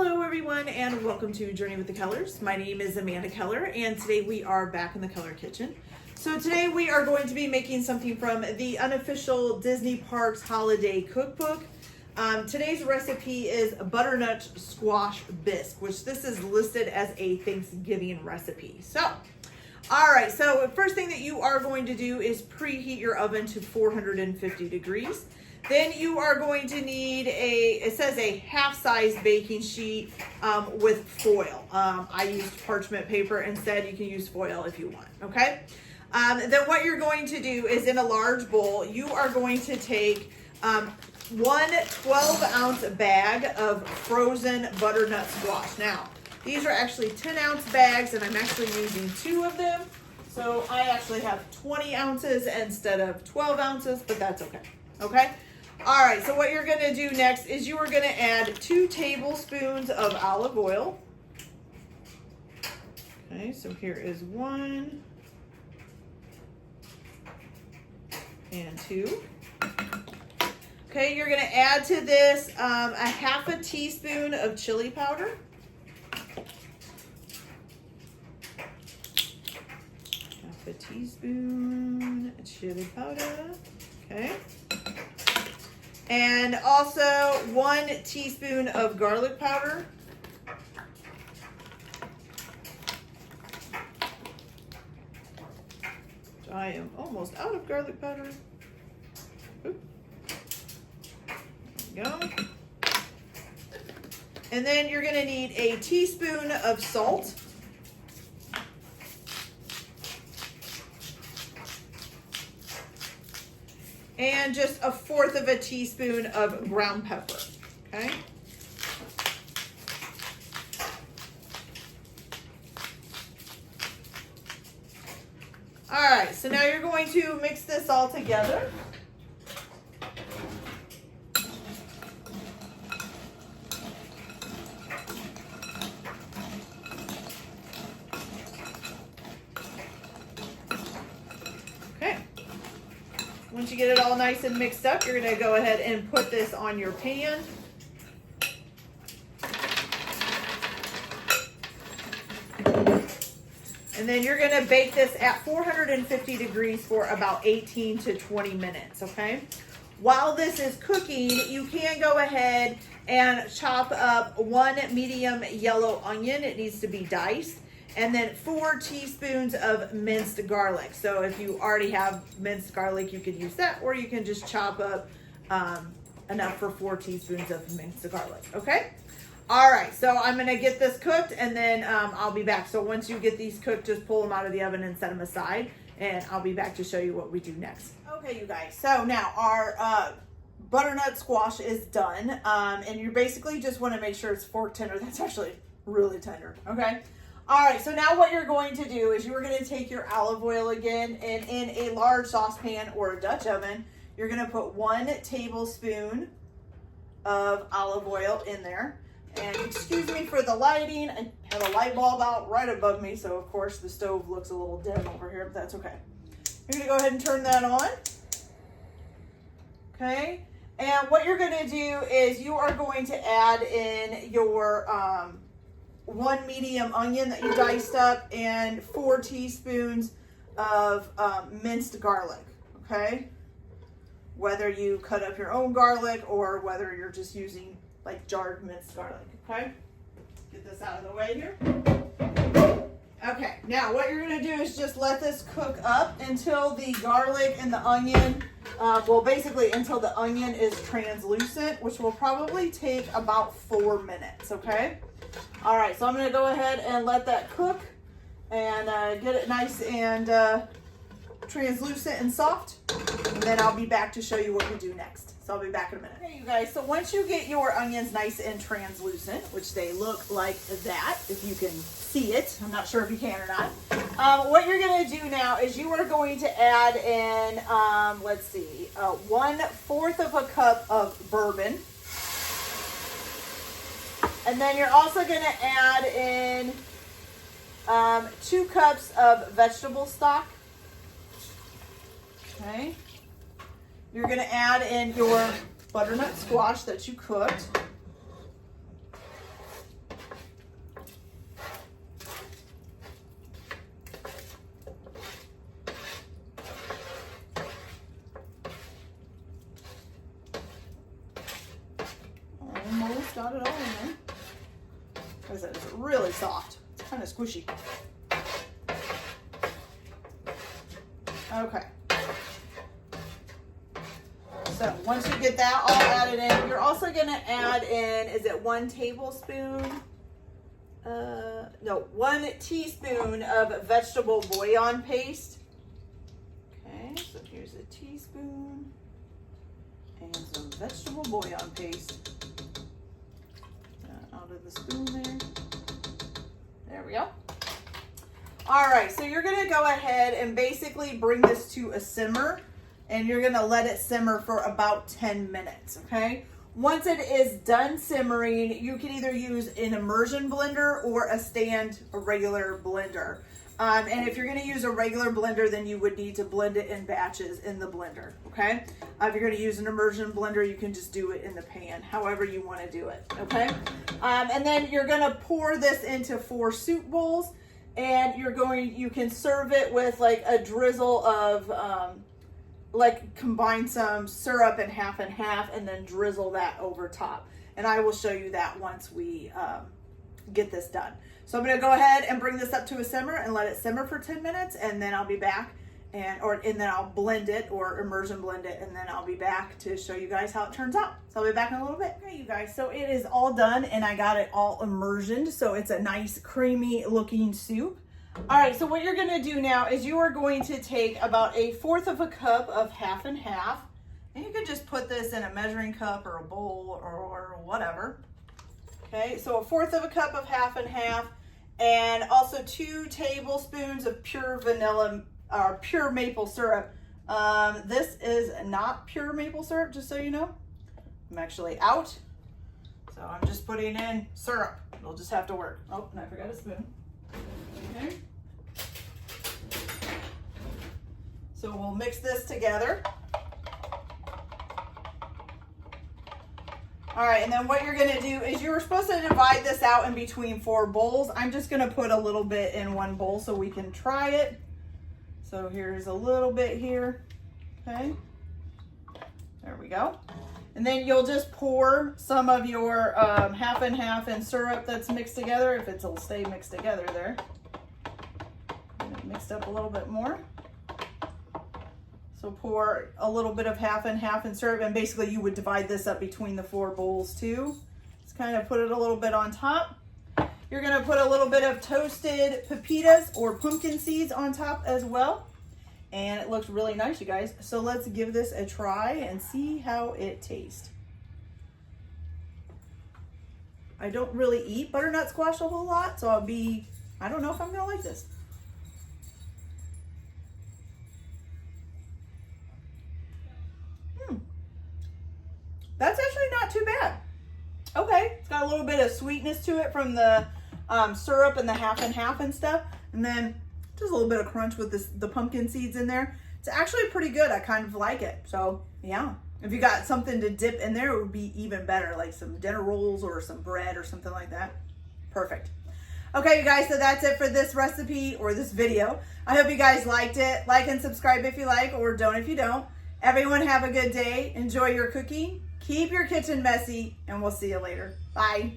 Hello everyone and welcome to Journey with the Colors. My name is Amanda Keller and today we are back in the Color Kitchen. So today we are going to be making something from the unofficial Disney Parks Holiday Cookbook. Today's recipe is Butternut Squash Bisque, which this is listed as a Thanksgiving recipe. So, alright, so the first thing that you are going to do is preheat your oven to 450 degrees. Then you are going to need it says a half-size baking sheet with foil. I used parchment paper instead. You can use foil if you want, okay? Then what you're going to do is in a large bowl, you are going to take one 12-ounce bag of frozen butternut squash. Now, these are actually 10-ounce bags, and I'm actually using 2 of them. So I actually have 20 ounces instead of 12 ounces, but that's okay, okay? All right, so what you're gonna do next is you are gonna add 2 tablespoons of olive oil. Okay, so here is 1 and 2. Okay, you're gonna add to this a half a teaspoon of chili powder. Half a teaspoon of chili powder, okay. And also 1 teaspoon of garlic powder. I am almost out of garlic powder. Oop. There we go. And then you're going to need a teaspoon of salt. And just 1/4 of a teaspoon of ground pepper, okay? All right, so now you're going to mix this all together. Once you get it all nice and mixed up, you're going to go ahead and put this on your pan. And then you're going to bake this at 450 degrees for about 18 to 20 minutes, okay? While this is cooking, you can go ahead and chop up 1 medium yellow onion. It needs to be diced. And then 4 teaspoons of minced garlic. So if you already have minced garlic, you could use that, or you can just chop up enough for 4 teaspoons of minced garlic, okay? All right, so I'm gonna get this cooked and then I'll be back. So once you get these cooked, just pull them out of the oven and set them aside, and I'll be back to show you what we do next. Okay, you guys, so now our butternut squash is done, and you basically just wanna make sure it's fork tender. That's actually really tender, okay? All right, so now what you're going to do is you're going to take your olive oil again, and in a large saucepan or a Dutch oven, you're going to put 1 tablespoon of olive oil in there. And excuse me for the lighting, I have a light bulb out right above me, so of course the stove looks a little dim over here, but that's okay. You're going to go ahead and turn that on. Okay, and what you're going to do is you are going to add in your 1 medium onion that you diced up and 4 teaspoons of minced garlic, okay? Whether you cut up your own garlic or whether you're just using like jarred minced garlic, okay? Get this out of the way here. Okay, now what you're gonna do is just let this cook up until the garlic and the onion, well basically until the onion is translucent, which will probably take about 4 minutes, okay? All right, so I'm going to go ahead and let that cook and get it nice and translucent and soft. And then I'll be back to show you what we do next. So I'll be back in a minute. Okay, you guys, so once you get your onions nice and translucent, which they look like that, if you can see it, I'm not sure if you can or not. What you're going to do now is you are going to add in, let's see, 1/4 of a cup of bourbon. And then you're also going to add in 2 cups of vegetable stock. Okay. You're going to add in your butternut squash that you cooked. got it all in there. Like I said, it's really soft. It's kind of squishy. Okay. So once you get that all added in, you're also going to add in, is it 1 tablespoon? No, 1 teaspoon of vegetable bouillon paste. Okay, so here's a teaspoon and some vegetable bouillon paste. Out of the spoon there. There we go. All right, so you're gonna go ahead and basically bring this to a simmer, and you're gonna let it simmer for about 10 minutes, okay? Once it is done simmering, you can either use an immersion blender or a regular blender. And if you're gonna use a regular blender, then you would need to blend it in batches in the blender, okay? If you're gonna use an immersion blender, you can just do it in the pan, however you wanna do it, okay? And then you're gonna pour this into 4 soup bowls, and you can serve it with like a drizzle of, combine some syrup and half, and then drizzle that over top. And I will show you that once we get this done. So I'm gonna go ahead and bring this up to a simmer and let it simmer for 10 minutes, and then I'll be back and then I'll blend it or immersion blend it, and then I'll be back to show you guys how it turns out. So I'll be back in a little bit. Okay, you guys, so it is all done and I got it all immersioned. So it's a nice creamy looking soup. All right, so what you're gonna do now is you are going to take about 1/4 of a cup of half and half, and you can just put this in a measuring cup or a bowl or whatever. Okay, so 1/4 of a cup of half and half, and also 2 tablespoons of pure vanilla or pure maple syrup. This is not pure maple syrup, just so you know. I'm actually out, so I'm just putting in syrup. It'll just have to work. Oh, and I forgot a spoon. Okay. So we'll mix this together. All right, and then what you're gonna do is you're supposed to divide this out in between 4 bowls. I'm just gonna put a little bit in one bowl so we can try it. So here's a little bit here, okay? There we go. And then you'll just pour some of your half and half and syrup that's mixed together, if it'll stay mixed together there. Get it mixed up a little bit more. So pour a little bit of half and half and syrup, and basically you would divide this up between the 4 bowls too. Just kind of put it a little bit on top. You're gonna put a little bit of toasted pepitas or pumpkin seeds on top as well. And it looks really nice, you guys. So let's give this a try and see how it tastes. I don't really eat butternut squash a whole lot, so I don't know if I'm gonna like this. That's actually not too bad. Okay, it's got a little bit of sweetness to it from the syrup and the half and half and stuff. And then just a little bit of crunch with the pumpkin seeds in there. It's actually pretty good. I kind of like it. So yeah, if you got something to dip in there, it would be even better, like some dinner rolls or some bread or something like that. Perfect. Okay, you guys, so that's it for this recipe or this video. I hope you guys liked it. Like and subscribe if you like, or don't if you don't. Everyone have a good day. Enjoy your cooking. Keep your kitchen messy, and we'll see you later. Bye.